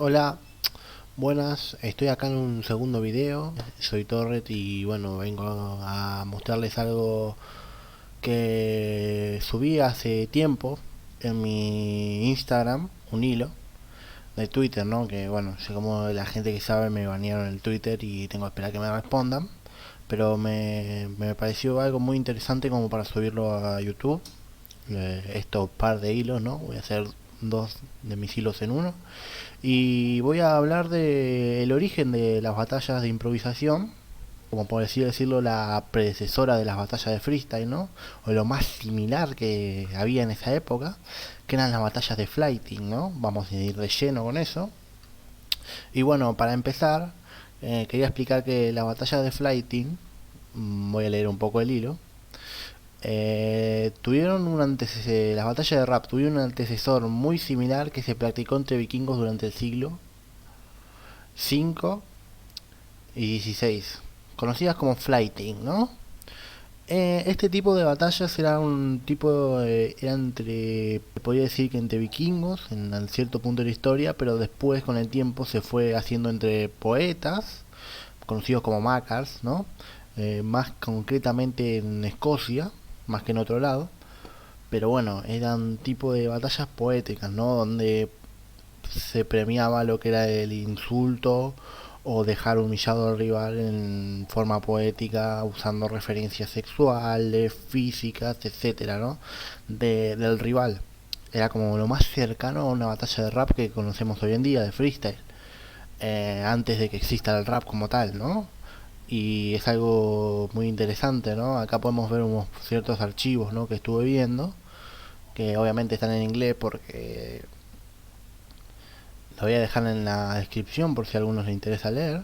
Hola, buenas, estoy acá en un segundo video, soy Torret y bueno, vengo a mostrarles algo que subí hace tiempo en mi Instagram, un hilo de Twitter, ¿no? Que bueno, sé como la gente que sabe me banearon el Twitter y tengo que esperar que me respondan, pero me pareció algo muy interesante como para subirlo a YouTube, estos par de hilos, ¿no? Voy a hacer dos de mis hilos en uno. Y voy a hablar del origen de las batallas de improvisación, como por así decirlo, la predecesora de las batallas de freestyle, ¿no? O lo más similar que había en esa época, que eran las batallas de flighting, ¿no? Vamos a ir de lleno con eso. Y bueno, para empezar, quería explicar que la batalla de flighting, voy a leer un poco el hilo, tuvieron un antecesor, las batallas de rap tuvieron un antecesor muy similar que se practicó entre vikingos durante el siglo 5 y 16, conocidas como flighting, ¿no? Este tipo de batallas era un tipo, era entre, podría decir que entre vikingos en cierto punto de la historia, pero después con el tiempo se fue haciendo entre poetas, conocidos como Makars, ¿no? Más concretamente en Escocia, más que en otro lado, pero bueno, eran tipo de batallas poéticas, ¿no? Donde se premiaba lo que era el insulto o dejar humillado al rival en forma poética usando referencias sexuales, físicas, etcétera, ¿no? Del rival. Era como lo más cercano a una batalla de rap que conocemos hoy en día, de freestyle, antes de que exista el rap como tal, ¿no? Y es algo muy interesante, ¿no? Acá podemos ver unos ciertos archivos, ¿no? Que estuve viendo, que obviamente están en inglés porque lo voy a dejar en la descripción por si a algunos les interesa leer.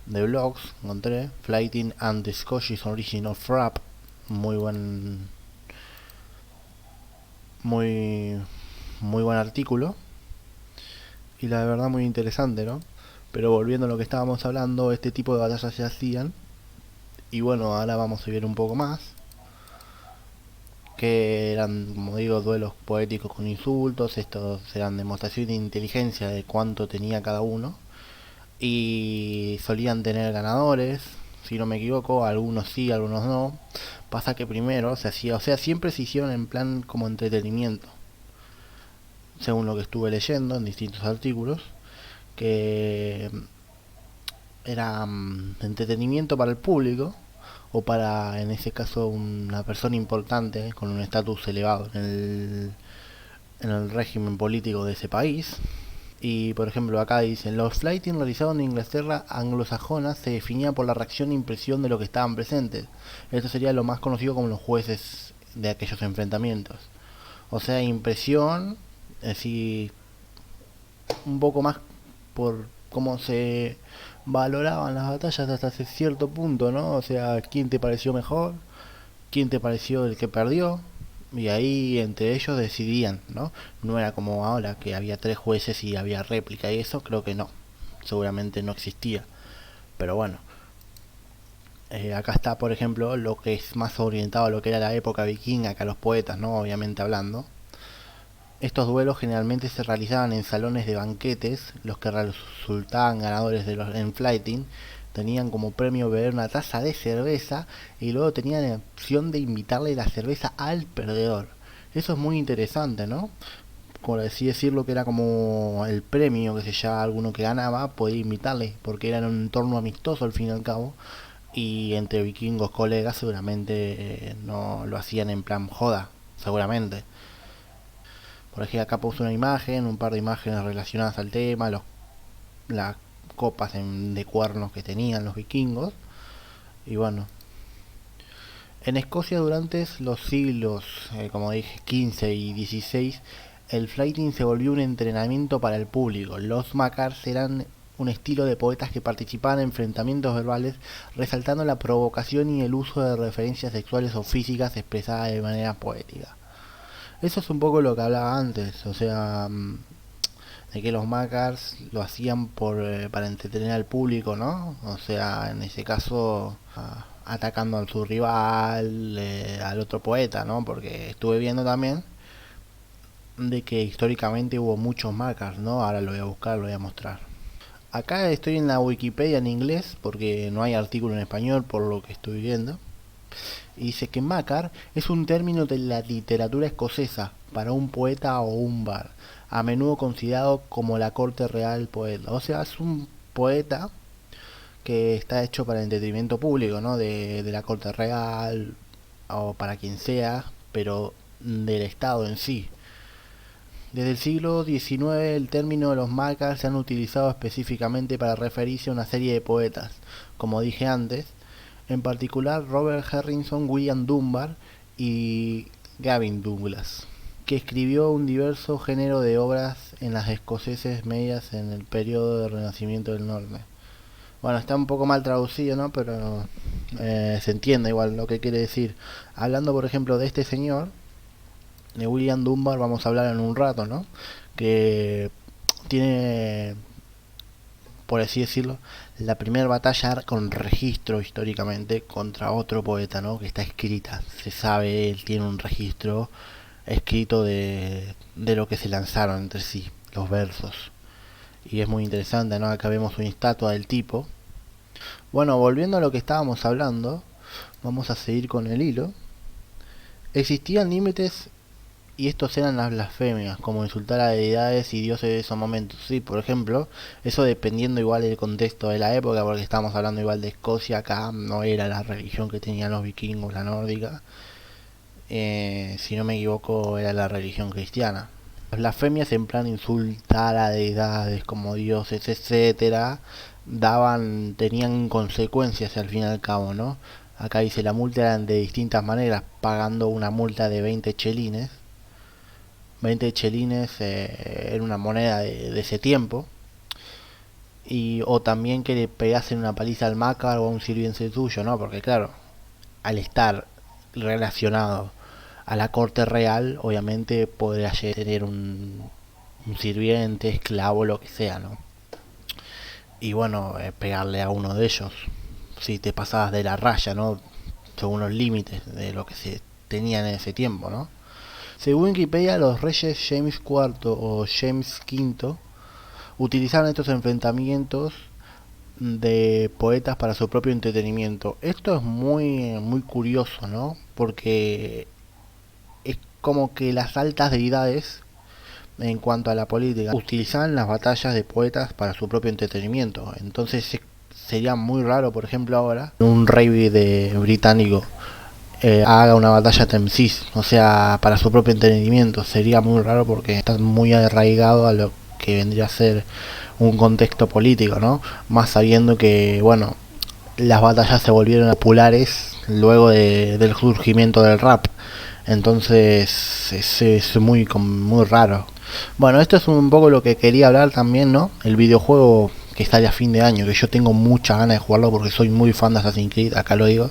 De blogs encontré Flighting and the Scottish Origin of Rap. Muy buen. Muy. Muy buen artículo. Y la verdad muy interesante, ¿no? Pero volviendo a lo que estábamos hablando, este tipo de batallas se hacían. Y bueno, ahora vamos a ver un poco más. Que eran, como digo, duelos poéticos con insultos. Estos eran demostración de inteligencia de cuánto tenía cada uno. Y solían tener ganadores, si no me equivoco, algunos sí, algunos no. Pasa que primero se hacía, o sea, siempre se hicieron en plan como entretenimiento, según lo que estuve leyendo en distintos artículos, que era entretenimiento para el público o para, en ese caso, una persona importante con un estatus elevado en el régimen político de ese país. Y por ejemplo acá dicen, los flighting realizados en Inglaterra anglosajona se definía por la reacción e impresión de los que estaban presentes. Esto sería lo más conocido como los jueces de aquellos enfrentamientos. O sea, impresión, así un poco más por cómo se valoraban las batallas hasta cierto punto, ¿no? O sea, quién te pareció mejor, quién te pareció el que perdió, y ahí entre ellos decidían, ¿no? No era como ahora que había tres jueces y había réplica y eso, creo que no, seguramente no existía, pero bueno. Acá está, por ejemplo, lo que es más orientado a lo que era la época vikinga, que a los poetas, ¿no? Obviamente hablando. Estos duelos generalmente se realizaban en salones de banquetes, los que resultaban ganadores de los en flighting tenían como premio beber una taza de cerveza y luego tenían la opción de invitarle la cerveza al perdedor. Eso es muy interesante, ¿no? Por así decirlo, que era como el premio que se llevaba a alguno que ganaba, podía invitarle, porque era en un entorno amistoso al fin y al cabo, y entre vikingos colegas seguramente no lo hacían en plan joda, seguramente. Por ejemplo, acá puse una imagen, un par de imágenes relacionadas al tema, las copas de cuernos que tenían los vikingos. Y bueno, en Escocia durante los siglos, como dije, 15 y 16, el flighting se volvió un entrenamiento para el público. Los Macars eran un estilo de poetas que participaban en enfrentamientos verbales, resaltando la provocación y el uso de referencias sexuales o físicas expresadas de manera poética. Eso es un poco lo que hablaba antes, o sea, de que los Macars lo hacían para entretener al público, ¿no? O sea, en ese caso, atacando a su rival, al otro poeta, ¿no? Porque estuve viendo también de que históricamente hubo muchos Makars, ¿no? Ahora lo voy a buscar, lo voy a mostrar. Acá estoy en la Wikipedia en inglés porque no hay artículo en español por lo que estoy viendo. Y dice que Makar es un término de la literatura escocesa para un poeta o un bar, a menudo considerado como la corte real poeta. O sea, es un poeta que está hecho para el entretenimiento público, ¿no? De la corte real o para quien sea, pero del Estado en sí. Desde el siglo XIX el término de los Makars se han utilizado específicamente para referirse a una serie de poetas, como dije antes, en particular Robert Harrison, William Dunbar y Gavin Douglas, que escribió un diverso género de obras en las escoceses medias en el periodo del Renacimiento del Norte. Bueno, está un poco mal traducido, ¿no? Pero se entiende igual lo que quiere decir. Hablando, por ejemplo, de este señor, de William Dunbar, vamos a hablar en un rato, ¿no? Que tiene, por así decirlo, la primera batalla con registro históricamente contra otro poeta, ¿no? Que está escrita, se sabe, él tiene un registro escrito de lo que se lanzaron entre sí, los versos. Y es muy interesante, ¿no? Acá vemos una estatua del tipo. Bueno, volviendo a lo que estábamos hablando, vamos a seguir con el hilo. Existían límites y estos eran las blasfemias, como insultar a deidades y dioses de esos momentos. Sí, por ejemplo, eso dependiendo igual del contexto de la época, porque estamos hablando igual de Escocia, acá no era la religión que tenían los vikingos, la nórdica. Si no me equivoco, era la religión cristiana. Las blasfemias, en plan insultar a deidades como dioses, etcétera, tenían consecuencias al fin y al cabo, ¿no? Acá dice la multa eran de distintas maneras, pagando una multa de 20 chelines. 20 chelines era una moneda de ese tiempo. O también que le pegasen una paliza al Makar o a un sirviente suyo, ¿no? Porque claro, al estar relacionado a la corte real, obviamente podría tener un sirviente, esclavo, lo que sea, ¿no? Y bueno, pegarle a uno de ellos, si te pasabas de la raya, ¿no? Según los límites de lo que se tenía en ese tiempo, ¿no? Según Wikipedia, los reyes James IV o James V utilizaron estos enfrentamientos de poetas para su propio entretenimiento. Esto es muy curioso, ¿no? Porque es como que las altas deidades, en cuanto a la política, utilizaban las batallas de poetas para su propio entretenimiento. Entonces sería muy raro, por ejemplo, ahora un rey británico haga una batalla Temsis, o sea, para su propio entretenimiento. Sería muy raro porque está muy arraigado a lo que vendría a ser un contexto político, ¿no? Más sabiendo que, bueno, las batallas se volvieron populares luego del surgimiento del rap. Entonces es muy raro. Bueno, esto es un poco lo que quería hablar también, ¿no? El videojuego que sale a fin de año, que yo tengo muchas ganas de jugarlo porque soy muy fan de Assassin's Creed, acá lo digo.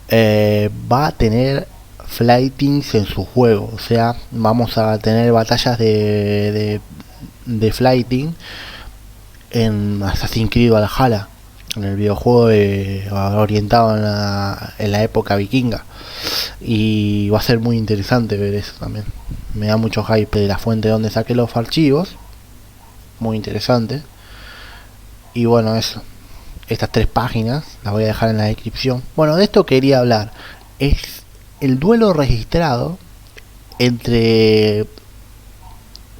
Va a tener flightings en su juego, o sea, vamos a tener batallas de flighting en Assassin's Creed Valhalla, en el videojuego orientado en la época vikinga. Y va a ser muy interesante ver eso también. Me da mucho hype de la fuente donde saqué los archivos. Muy interesante. Y bueno, eso. Estas 3 páginas las voy a dejar en la descripción. Bueno, de esto quería hablar. Es el duelo registrado entre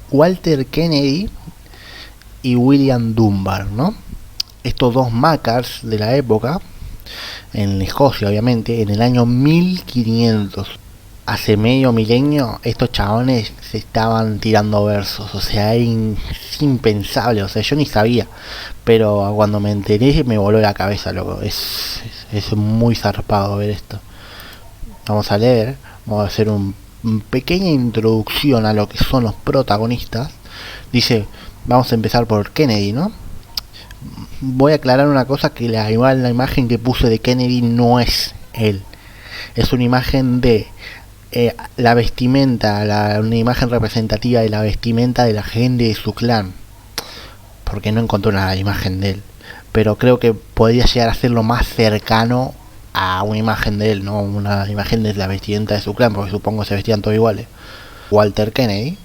Walter Kennedy y William Dunbar, ¿no? Estos dos Makars de la época, en Escocia obviamente, en el año 1500. Hace medio milenio estos chabones se estaban tirando versos, o sea, es impensable, o sea, yo ni sabía, pero cuando me enteré me voló la cabeza, loco. Es muy zarpado ver esto. Vamos a leer, vamos a hacer una pequeña introducción a lo que son los protagonistas. Dice, vamos a empezar por Kennedy, ¿no? Voy a aclarar una cosa, que la imagen que puse de Kennedy no es él, es una imagen de la vestimenta, una imagen representativa de la vestimenta de la gente de su clan, porque no encontré una imagen de él, pero creo que podría llegar a ser lo más cercano a una imagen de él, no una imagen de la vestimenta de su clan, porque supongo que se vestían todos iguales. Walter Kennedy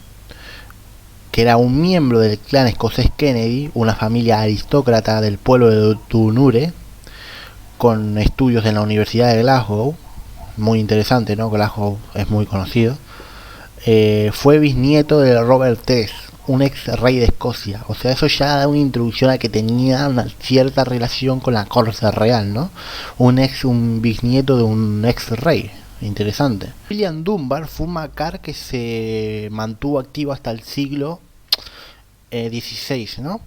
que era un miembro del clan escocés Kennedy, una familia aristócrata del pueblo de Tunure, con estudios en la Universidad de Glasgow, muy interesante, ¿no? Glasgow es muy conocido. Fue bisnieto de Robert III, un ex rey de Escocia. O sea, eso ya da una introducción a que tenía una cierta relación con la corte real, ¿no? Un bisnieto de un ex rey. Interesante. William Dunbar fue un macar que se mantuvo activo hasta el siglo XVI, ¿no?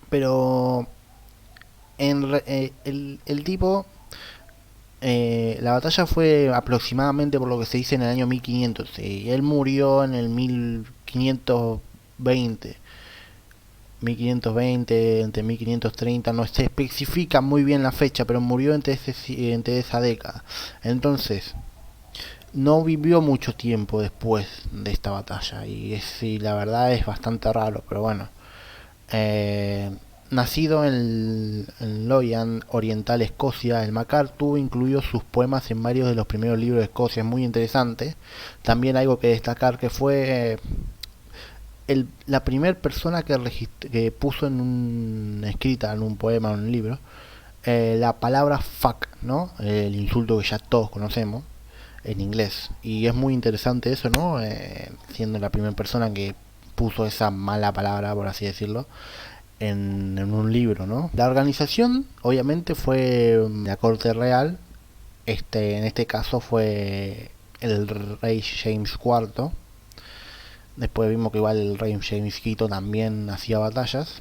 Pero el tipo, la batalla fue aproximadamente, por lo que se dice, en el año 1500, y él murió en el 1520. 1520, entre 1530, no se especifica muy bien la fecha, pero murió entre esa década. Entonces, no vivió mucho tiempo después de esta batalla, y la verdad es bastante raro, pero bueno. Eh, Nacido en Lothian Oriental, Escocia, el Macar tuvo incluidos sus poemas en varios de los primeros libros de Escocia, es muy interesante. También algo que destacar que fue la primera persona que puso escrita en un poema, en un libro, la palabra fuck, ¿no? El insulto que ya todos conocemos en inglés. Y es muy interesante eso, ¿no? Siendo la primera persona que puso esa mala palabra, por así decirlo, en un libro, ¿no? La organización, obviamente, fue la corte real. En este caso fue el rey James IV. Después vimos que igual el rey James V también hacía batallas.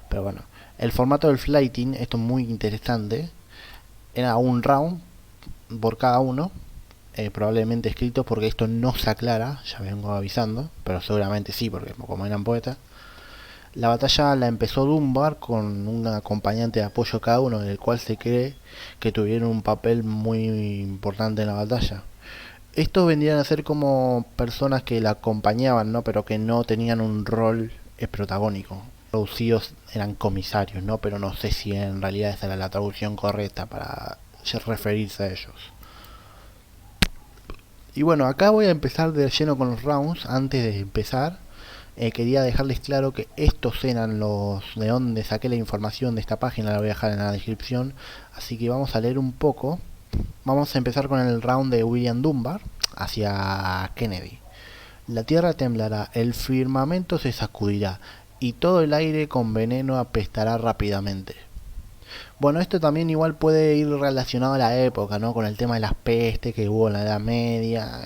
Pero bueno, el formato del fighting, esto es muy interesante, era un round por cada uno, probablemente escrito, porque esto no se aclara, ya vengo avisando, pero seguramente sí, porque como eran poetas. La batalla la empezó Dunbar con un acompañante de apoyo cada uno, del cual se cree que tuvieron un papel muy importante en la batalla. Estos vendrían a ser como personas que la acompañaban, ¿no? Pero que no tenían un rol protagónico. Traducidos eran comisarios, ¿no? Pero no sé si en realidad esa era la traducción correcta para referirse a ellos. Y bueno, acá voy a empezar de lleno con los rounds. Antes de empezar, quería dejarles claro que estos eran los de donde saqué la información de esta página, la voy a dejar en la descripción. Así que vamos a leer un poco. Vamos a empezar con el round de William Dunbar hacia Kennedy. La tierra temblará, el firmamento se sacudirá, y todo el aire con veneno apestará rápidamente. Bueno, esto también igual puede ir relacionado a la época, ¿no? Con el tema de las pestes que hubo en la Edad Media.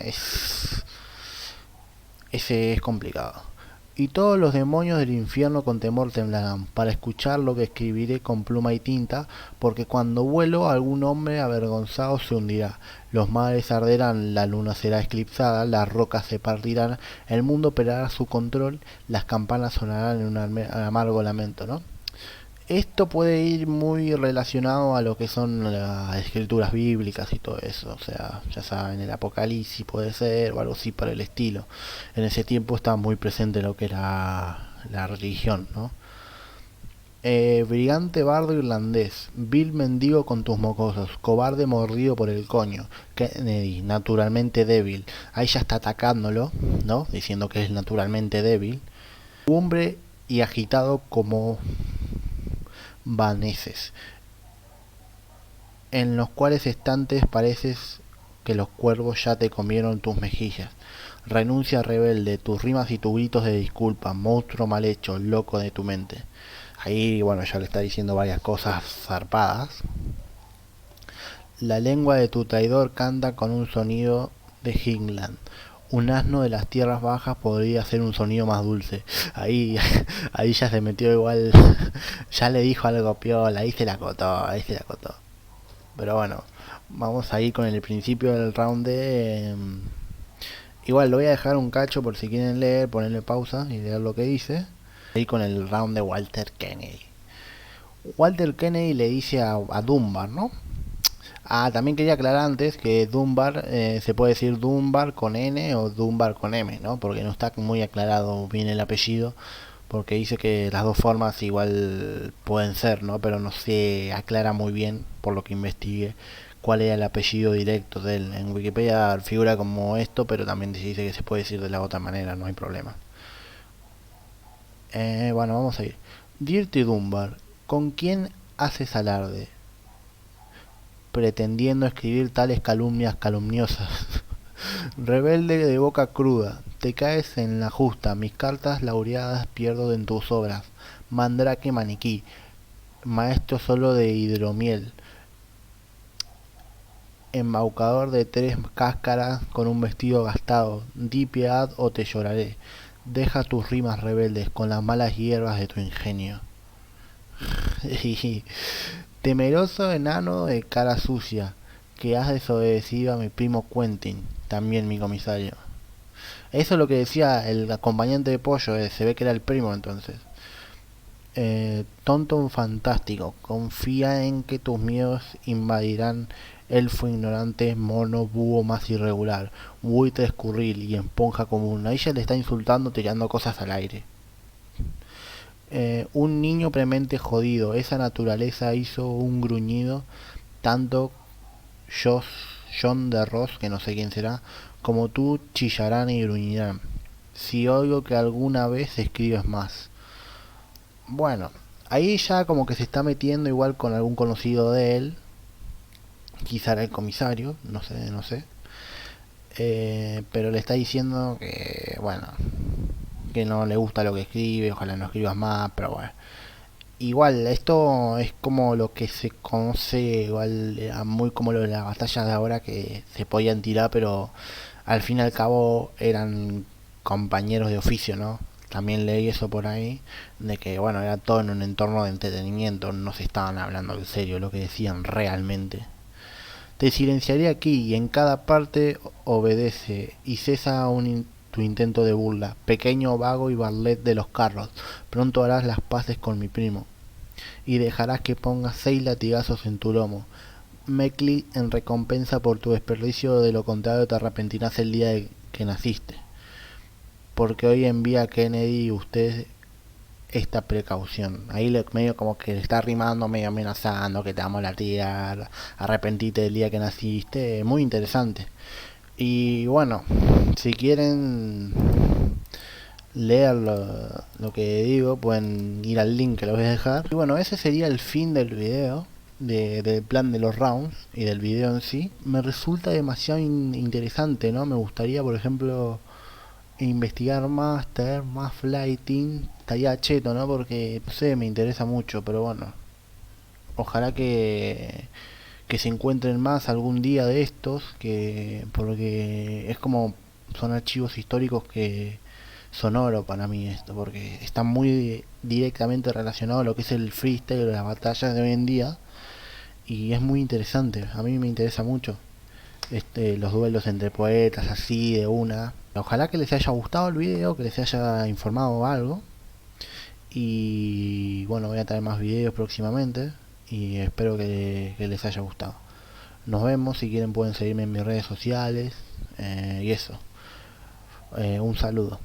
Ese es complicado. Y todos los demonios del infierno con temor temblarán, para escuchar lo que escribiré con pluma y tinta, porque cuando vuelo algún hombre avergonzado se hundirá. Los mares arderán, la luna será eclipsada, las rocas se partirán, el mundo perderá su control, las campanas sonarán en un amargo lamento, ¿no? Esto puede ir muy relacionado a lo que son las escrituras bíblicas y todo eso. O sea, ya saben, el Apocalipsis puede ser o algo así para el estilo. En ese tiempo estaba muy presente lo que era la religión, ¿no? Brigante bardo irlandés, vil mendigo con tus mocosos, cobarde mordido por el coño, Kennedy, naturalmente débil. Ahí ya está atacándolo, ¿no? Diciendo que es naturalmente débil. Hombre y agitado como vaneces, en los cuales estantes pareces que los cuervos ya te comieron tus mejillas. Renuncia rebelde, tus rimas y tus gritos de disculpa, monstruo mal hecho, loco de tu mente. Ahí, bueno, ya le está diciendo varias cosas zarpadas. La lengua de tu traidor canta con un sonido de Hingland. Un asno de las tierras bajas podría hacer un sonido más dulce. Ahí, ahí ya se metió igual. Ya le dijo algo piola, ahí se la acotó, ahí se la acotó. Pero bueno, vamos a ir con el principio del round de... igual lo voy a dejar un cacho por si quieren leer, ponerle pausa y leer lo que dice. Ahí con el round de Walter Kennedy. Walter Kennedy le dice a Dunbar, ¿no? Ah, también quería aclarar antes que Dunbar se puede decir Dunbar con N o Dunbar con M, ¿no? Porque no está muy aclarado bien el apellido, porque dice que las dos formas igual pueden ser, ¿no? Pero no se aclara muy bien, por lo que investigué, cuál era el apellido directo de él. En Wikipedia figura como esto, pero también se dice que se puede decir de la otra manera, no hay problema. Bueno, vamos a ir. Dirty Dunbar, ¿con quién haces alarde? Pretendiendo escribir tales calumnias calumniosas. Rebelde de boca cruda, te caes en la justa, mis cartas laureadas pierdo en tus obras. Mandrake maniquí, maestro solo de hidromiel, embaucador de tres cáscaras con un vestido gastado, di piedad o te lloraré. Deja tus rimas rebeldes con las malas hierbas de tu ingenio. Y temeroso enano de cara sucia, que has desobedecido a mi primo Quentin, también mi comisario. Eso es lo que decía el acompañante de Pollo, se ve que era el primo entonces. Tonto fantástico, confía en que tus miedos invadirán elfo ignorante, mono, búho más irregular, buitre escurril y esponja común. Ahí ya le está insultando tirando cosas al aire. Un niño premente jodido, esa naturaleza hizo un gruñido, tanto Josh, John de Ross, que no sé quién será, como tú chillarán y gruñirán. Si oigo que alguna vez escribes más. Bueno, ahí ya como que se está metiendo igual con algún conocido de él, quizá era el comisario, no sé, no sé. Pero le está diciendo que, bueno, que no le gusta lo que escribe, ojalá no escribas más, pero bueno. Igual, esto es como lo que se conoce, igual era muy como lo de las batallas de ahora que se podían tirar, pero al fin y al cabo eran compañeros de oficio, ¿no? También leí eso por ahí, de que bueno, era todo en un entorno de entretenimiento, no se estaban hablando en serio lo que decían realmente. Te silenciaré aquí y en cada parte obedece y cesa tu intento de burla, pequeño vago y barlet de los carros, pronto harás las paces con mi primo y dejarás que ponga 6 latigazos en tu lomo. Mecli en recompensa por tu desperdicio, de lo contrario te arrepentirás el día de que naciste. Porque hoy envía a Kennedy y usted esta precaución. Ahí medio como que le está rimando, medio amenazando que te vamos a tirar, arrepentite del día que naciste. Muy interesante. Y bueno, si quieren leer lo que digo, pueden ir al link que lo voy a dejar. Y bueno, ese sería el fin del video. Del plan de los rounds y del video en sí. Me resulta demasiado interesante, ¿no? Me gustaría, por ejemplo, investigar más, tener más flighting. Estaría cheto, ¿no? Porque, no sé, me interesa mucho, pero bueno. Ojalá que se encuentren más algún día de estos, que porque es como son archivos históricos que son oro para mí esto, porque está muy directamente relacionado a lo que es el freestyle de las batallas de hoy en día y es muy interesante, a mí me interesa mucho los duelos entre poetas así de una. Ojalá que les haya gustado el video, que les haya informado algo y bueno, voy a traer más videos próximamente y espero que les haya gustado. Nos vemos, si quieren pueden seguirme en mis redes sociales y eso. Un saludo.